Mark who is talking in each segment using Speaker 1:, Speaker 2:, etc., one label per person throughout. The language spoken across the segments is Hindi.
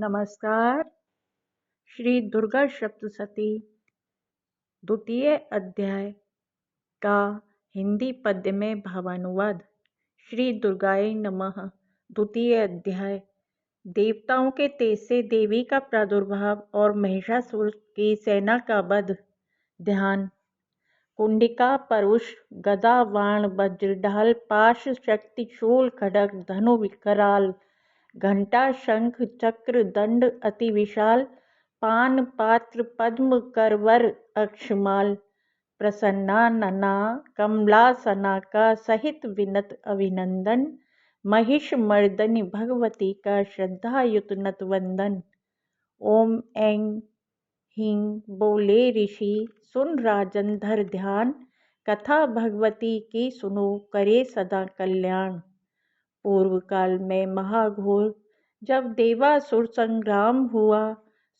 Speaker 1: नमस्कार। श्री दुर्गा सप्तशती द्वितीय अध्याय का हिंदी पद्य में भावानुवाद। श्री दुर्गाय नमः। द्वितीय अध्याय। देवताओं के तेज से देवी का प्रादुर्भाव और महिषासुर की सेना का वध। ध्यान। कुंडिका, परुष, गदा, बाण, वज्र, ढाल, पाश, शक्ति, शूल, खड्ग, धनु, कराल, घंटा, शंख, चक्र, दंड, अति विशाल, पान, पात्र, पद्म, करवर, अक्षमाल, प्रसन्नानना, कमलासना का सहित विनत अभिनंदन, महिष मर्दनि भगवती का श्रद्धायुत नत वंदन। ओम ऐं ह्रीं बोले ऋषि, सुन राजन धर ध्यान, कथा भगवती की सुनो, करे सदा कल्याण। पूर्व काल में महाघोर जब देवासुर संग्राम हुआ,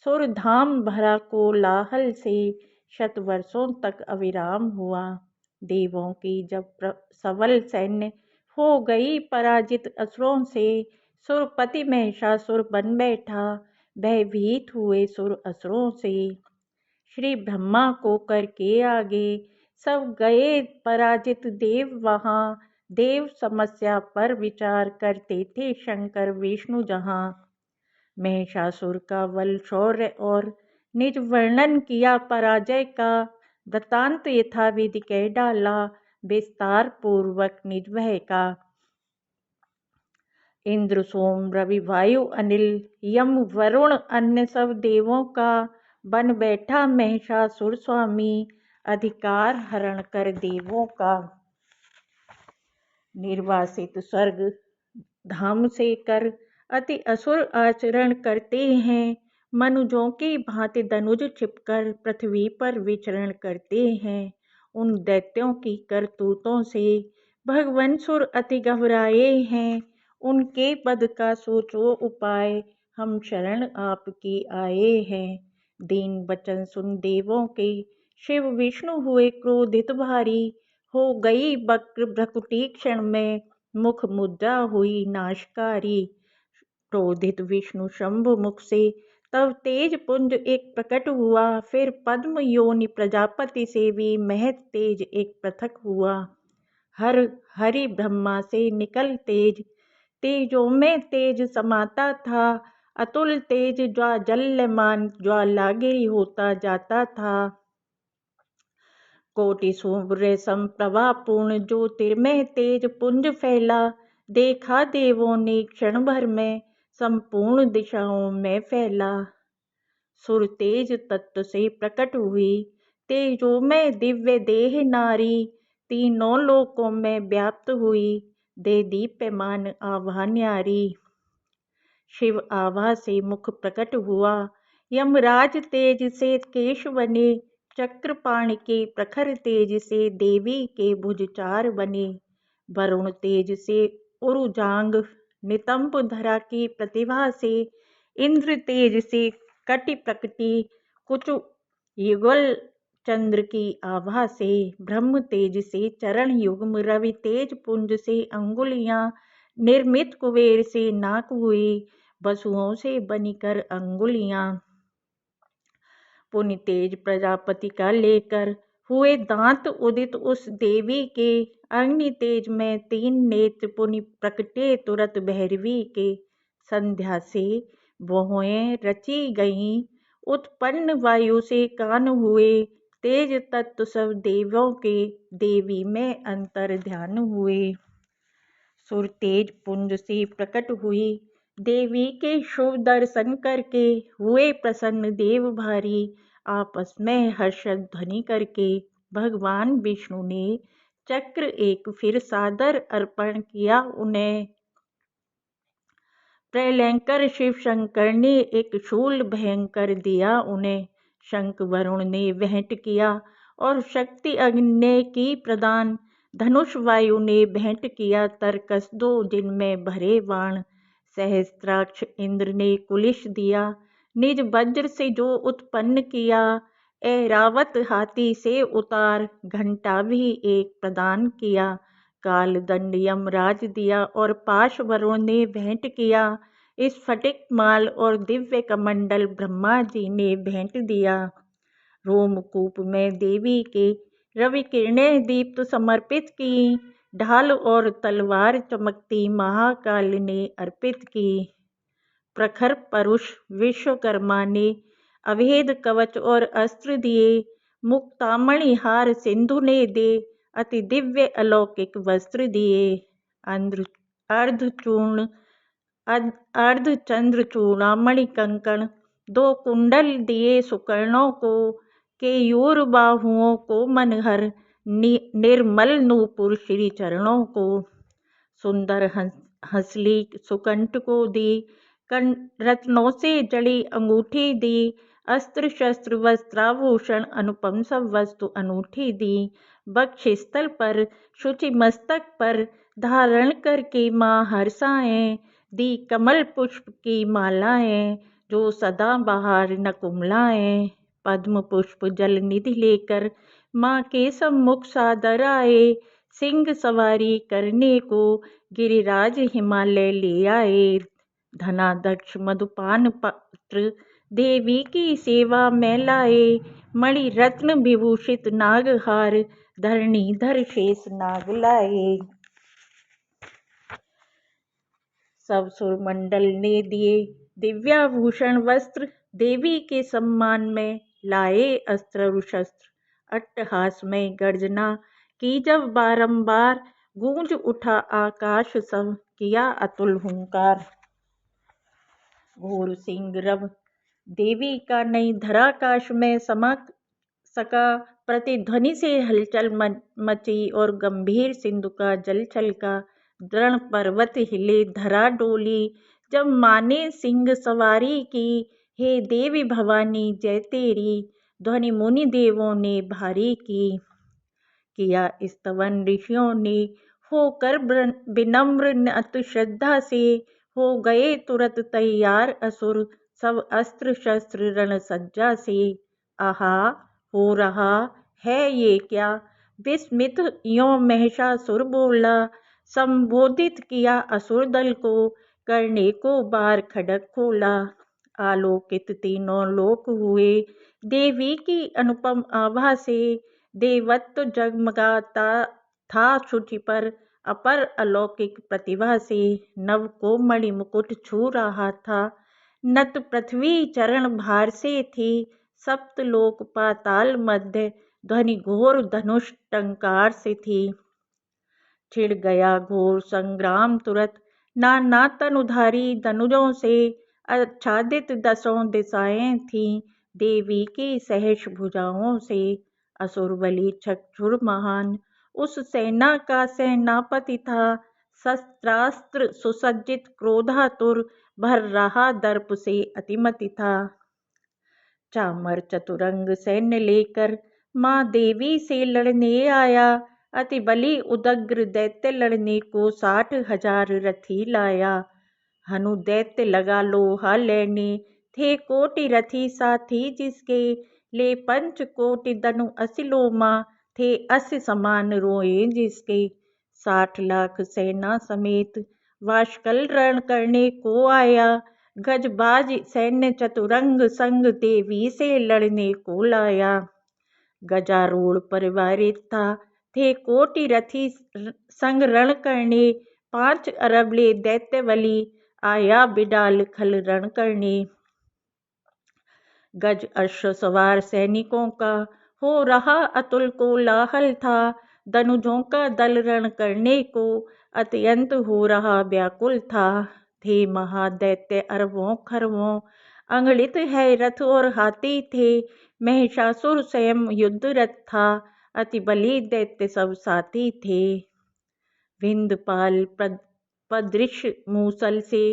Speaker 1: सुर धाम भरा कोलाहल से शत वर्षों तक अविराम हुआ। देवों की जब सबल सैन्य हो गई पराजित असुरों से, सुरपति महिषासुर बन बैठा, भयभीत हुए सुर असुरों से। श्री ब्रह्मा को करके आगे सब गए पराजित देव वहाँ, देव समस्या पर विचार करते थे शंकर विष्णु जहाँ। महिषासुर का बल शौर्य और निज वर्णन किया पराजय का, वृतांत यथाविधि कह डाला विस्तार पूर्वक निज भय का। इंद्र, सोम, रवि, वायु, अनिल, यम, वरुण अन्य सब देवों का बन बैठा महिषासुर स्वामी, अधिकार हरण कर देवों का। निर्वासित स्वर्ग धाम से कर अति असुर आचरण करते हैं, मनुजों की भांति दनुज छिपकर पृथ्वी पर विचरण करते हैं। उन दैत्यों की करतूतों से भगवान सुर अति घबराए हैं, उनके पद का सोचो उपाय, हम शरण आपकी आए हैं। दीन वचन सुन देवों के शिव विष्णु हुए क्रोधित भारी, हो गई वक्र भ्रकुटी क्षण में, मुख मुद्रा हुई नाशकारी। क्रोधित विष्णु शंभु मुख से तब तेज पुंज एक प्रकट हुआ, फिर पद्म योनि प्रजापति से भी महत तेज एक पृथक हुआ। हर हरि ब्रह्मा से निकल तेज, तेजों में तेज समाता था, अतुल तेज ज्वाजल्यमान ज्वालागिरी होता जाता था। कोटि सूर्य संप्रभा पूर्ण ज्योतिर्मय तेज पुंज फैला, देखा देवों ने क्षण भर में संपूर्ण दिशाओं में फैला। सुर तेज तत्व से प्रकट हुई, तेजों में दिव्य देह नारी, तीनों लोकों में व्याप्त हुई, दे दीप्यमान आभा न्यारी। शिव आभा से मुख प्रकट हुआ, यमराज तेज से केश बने, चक्रपाण के प्रखर तेज से देवी के भुज चार बने। वरुण तेज से उरुजांग, नितंब धरा की प्रतिभा से, इंद्र तेज से कटि प्रकटी, कुचु युगल चंद्र की आभा से, ब्रह्म तेज से चरण युग्म, रवि तेज पुंज से अंगुलियां, निर्मित कुबेर से नाक हुई, वसुओं से बनीकर अंगुलियां। पुनि तेज प्रजापति का लेकर हुए दांत उदित उस देवी के, अग्नि तेज में तीन नेत्र पुनि प्रकटे तुरत भैरवी के। संध्या से वोहें रची गईं, उत्पन्न वायु से कान हुए, तेज तत्व सब देवों के, देवी में अंतर ध्यान हुए। सुर तेज पुंज से प्रकट हुई, देवी के शुभ दर्शन करके, हुए प्रसन्न देव भारी, आपस में हर्षद ध्वनि करके। भगवान विष्णु ने चक्र एक फिर सादर अर्पण किया उन्हें, प्रलयंकर शिव शंकर ने एक शूल भयंकर दिया उन्हें। शंख वरुण ने भेंट किया और शक्ति अग्नि ने की प्रदान, धनुष वायु ने भेंट किया तरकस दो जिनमें भरे बाण। सहस्त्राक्ष इंद्र ने कुलिश दिया, निज वज्र से जो उत्पन्न किया, ऐरावत हाथी से उतार, घंटा भी एक प्रदान किया। काल दंड यमराज दिया और पाश वरुण ने भेंट किया, स्फटिक माल और दिव्य कमंडल ब्रह्मा जी ने भेंट दिया। रोमकूप में देवी के रवि किरणें दीप्त समर्पित की। ढाल और तलवार चमकती महाकाल ने अर्पित की। प्रखर परुष विश्वकर्मा ने अभेद कवच और अस्त्र दिए। मुक्तामणि हार सिंधु ने दे अति दिव्य अलौकिक वस्त्र दिए। अर्धचूर्ण अर्धचंद्र चूड़ामणि कंकण 2 कुंडल दिए सुकर्णों को। केयूर बाहुओं को मनहर निर्मल नूपुर श्री चरणों को। सुंदर हंसली सुकंठ को दी। रत्नों से जड़ी अंगूठी दी। अस्त्र शस्त्र वस्त्राभूषण अनुपम सब वस्तु अनूठी दी। वक्षस्थल पर शुचि मस्तक पर धारण करके माँ हर्षाएं दी। कमल पुष्प की मालाएं जो सदा बहार न कुमलाएं। पद्म पुष्प जल निधि लेकर माँ के सम्मुख सादर आए। सिंह सवारी करने को गिरिराज हिमालय ले आए। धनाध्यक्ष मधुपान पात्र देवी की सेवा में लाए। मणि रत्न विभूषित नागहार धरणीधर शेष नाग लाए। सब सुरमंडल ने दिए दिव्याभूषण वस्त्र। देवी के सम्मान में लाए अस्त्र शस्त्र। अट्टहास में गर्जना की जब बारंबार गूंज उठा आकाश सब किया अतुल हुंकार। घोर सिंह रव देवी का नहीं धराकाश में समा सका। प्रतिध्वनि से हलचल मची और गंभीर सिंधु का जल छलका। दृढ़ पर्वत हिले धरा डोली जब माने सिंह सवारी की। हे देवी भवानी जय तेरी ध्वनि मुनि देवों ने भारी की। किया स्तवन ऋषियों ने होकर विनम्र अत श्रद्धा से। हो गए तुरंत तैयार असुर सब अस्त्र शस्त्र रण सज्जा से। आहा हो रहा है ये क्या विस्मित यों महिषासुर बोला। संबोधित किया असुर दल को करने को बार खड्ग खोला। आलोकित तीनों लोक हुए देवी की अनुपम आभा से। देवत्व जगमगाता था शुचि पर अपर अलौकिक प्रतिभा से। नव को मणि मुकुट छू रहा था नत पृथ्वी चरण भार से थी। सप्तलोक पाताल मध्य ध्वनि घोर धनुष टंकार से थी। छिड़ गया घोर संग्राम तुरत नाना तनुधारी धनुजों से। आच्छादित दसों दिशाएं थीं देवी की सहस भुजाओं से। असुर बलि चक्षुर महान उस सेना का सेनापति था। शस्त्रास्त्र सुसज्जित क्रोधातुर भर रहा दर्प से अतिमति था। चामर चतुरंग सैन्य लेकर माँ देवी से लड़ने आया। अति बलि उदग्र दैत्य लड़ने को 60,000 रथी लाया। हनु दैत्य लगा लोहा लेने थे कोटि रथी साथी जिसके। ले 5 कोटि धनु असिलोमा थे अस समान रोए जिसके। 60 लाख सेना समेत वाशकल रण करने को आया। गजबाज सैन्य चतुरंग संग देवी से लड़ने को लाया। गजारूढ़ परिवारित था थे कोटि रथी संग रण करने। 5 अरब ले दैत्य बलि आया बिडाल खल रण करने। गज अश्व सवार सैनिकों का हो रहा अतुल कोलाहल था। धनुजों का दल रण करने को अत्यंत हो रहा व्याकुल था। थे महादैत्य अरबों खरबों अंगड़ित है रथ और हाथी थे। महिषासुर स्वयं युद्ध रथ था अति बलि दैत्य सब साथी थे। विंध्यपाल पदृश मूसल से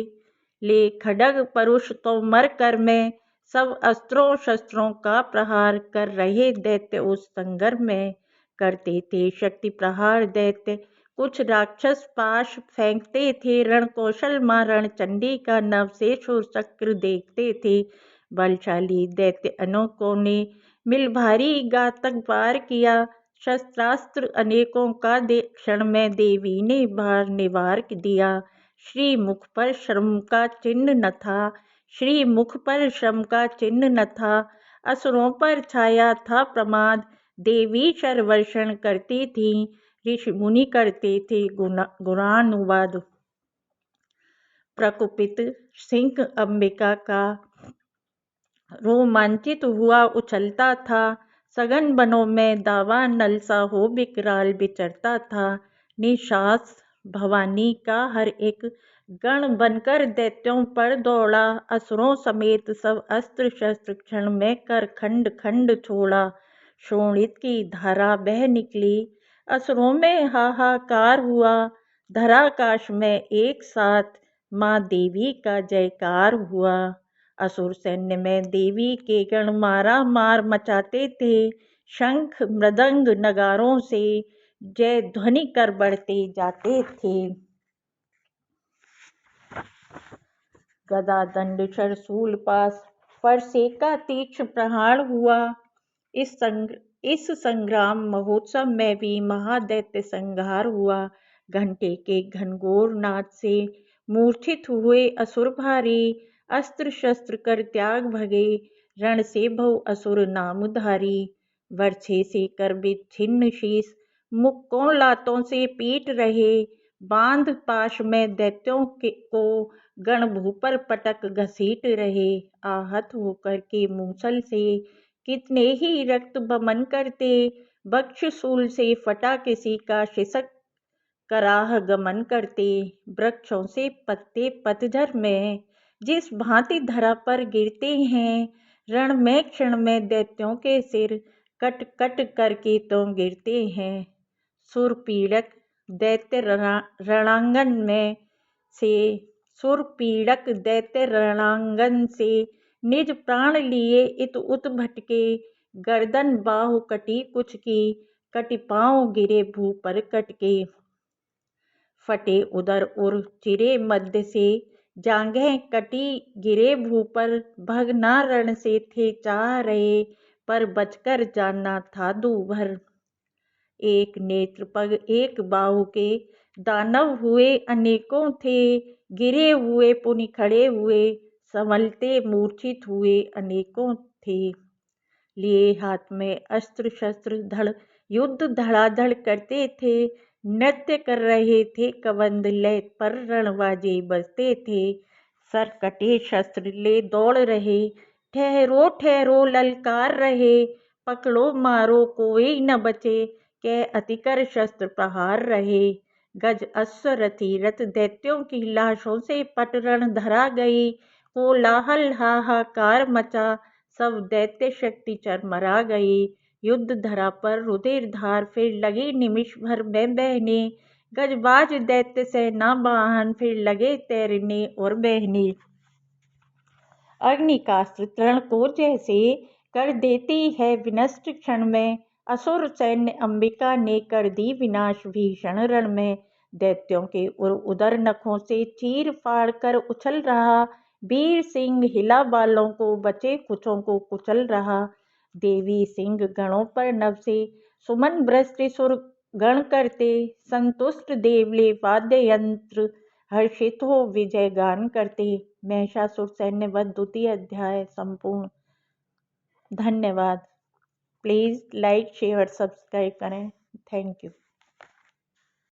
Speaker 1: ले खड्ग परुष तो मर कर में। सब अस्त्रों शस्त्रों का प्रहार कर रहे दैत्य उस संग्राम में। करते थे शक्ति प्रहार दैत्य कुछ राक्षस पाश फेंकते थे। रण कौशल मां रण चंडी का नव से शूर चक्र देखते थे। बलशाली दैत्य अनेकों ने मिल भारी घातक वार किया। शस्त्रास्त्र अनेकों का क्षण में देवी ने बार निवार दिया। श्री मुख पर श्रम का चिन्ह न था, श्री मुख पर श्रम का चिन्ह न था। असुरों पर छाया था प्रमाद, देवी शरवर्षण करती थी, ऋषि मुनि करते थे गुणानुवाद। प्रकुपित सिंह अंबिका का रोमांचित हुआ उछलता था, सघन बनों में दावा नलसा हो विकराल विचरता था। निशास भवानी का हर एक गण बनकर दैत्यों पर दौड़ा, असुरों समेत सब अस्त्र शस्त्र क्षण में कर खंड खंड छोड़ा। शोणित की धारा बह निकली, असुरों में हाहाकार हुआ, धराकाश में एक साथ माँ देवी का जयकार हुआ। असुर सैन्य में देवी के गण मारा मार मचाते थे, शंख मृदंग नगारों से जय ध्वनि कर बढ़ते जाते थे। गदा दंड शरशूल पास फरसे का तीक्ष्ण प्रहार हुआ। इस संग्राम महोत्सव में भी महादैत्य संहार हुआ। घंटे के घनघोर नाद से मूर्छित हुए असुर भारी, अस्त्र शस्त्र कर त्याग भगे, रण से भव असुर नामधारी। वर्छे से कर विच्छिन्न शीस, मुक्कों लातों से पीट रहे, बांध पाश में दैत्यों को गण भू पर पटक घसीट रहे। आहत होकर के मूसल से कितने ही रक्त बमन करते, बक्षसूल से फटा किसी का शिसक कराह गमन करते। वृक्षों से पत्ते पतझर में जिस भांति धरा पर गिरते हैं, रण में क्षण में दैत्यों के सिर कट कट करके तो गिरते हैं। सुरपीड़क दैत्य रणांगन से निज प्राण लिए इत उत भटके, गर्दन बाहु कटी कुछ की, कटि पांव गिरे भू पर कटके। फटे उदर उर चिरे मध्य से, जांघें कटी गिरे भू पर, भगना रण से थे चाह रहे, पर बचकर जानना था दूभर। एक नेत्र पग एक बाहु के दानव हुए अनेकों थे, गिरे हुए पुनि खड़े हुए, संभलते मूर्छित हुए अनेकों थे। लिए हाथ में अस्त्र शस्त्र धड़ युद्ध धड़ाधड़ करते थे, नृत्य कर रहे थे कबंध लय पर रणबाजे बजते थे। सर कटे शस्त्र ले दौड़ रहे, ठहरो ठहरो ललकार रहे, पकड़ो मारो कोई न बचे, के अतिकर शस्त्र प्रहार रहे। गज अश्वरथी रथ दैत्यों की लाशों से पट रण धरा गई, कोलाहल हाहाकार मचा, सब दैत्य शक्ति चरमरा गई। युद्ध धरा पर रुधिर धार फिर लगी निमिष भर में बहने, गजबाज दैत्य सेना वाहन फिर लगे तैरने और बहने। अग्निकास्त्र तृण को जैसे कर देती है विनष्ट क्षण में, असुर सैन्य अंबिका ने कर दी विनाश भीषण रण में। दैत्यों के उदर नखों से चीर फाड़ कर उछल रहा, वीर सिंह हिला बालों को बचे कुछों को कुचल रहा। देवी सिंह गणों पर नभ से सुमन बृष्टि सुर गण करते, संतुष्ट देवले वाद्य यंत्र हर्षित हो विजय गान करते। महिषासुर सैन्य वध द्वितीय अध्याय संपूर्ण। धन्यवाद। प्लीज़ लाइक शेयर सब्सक्राइब करें। Thank you.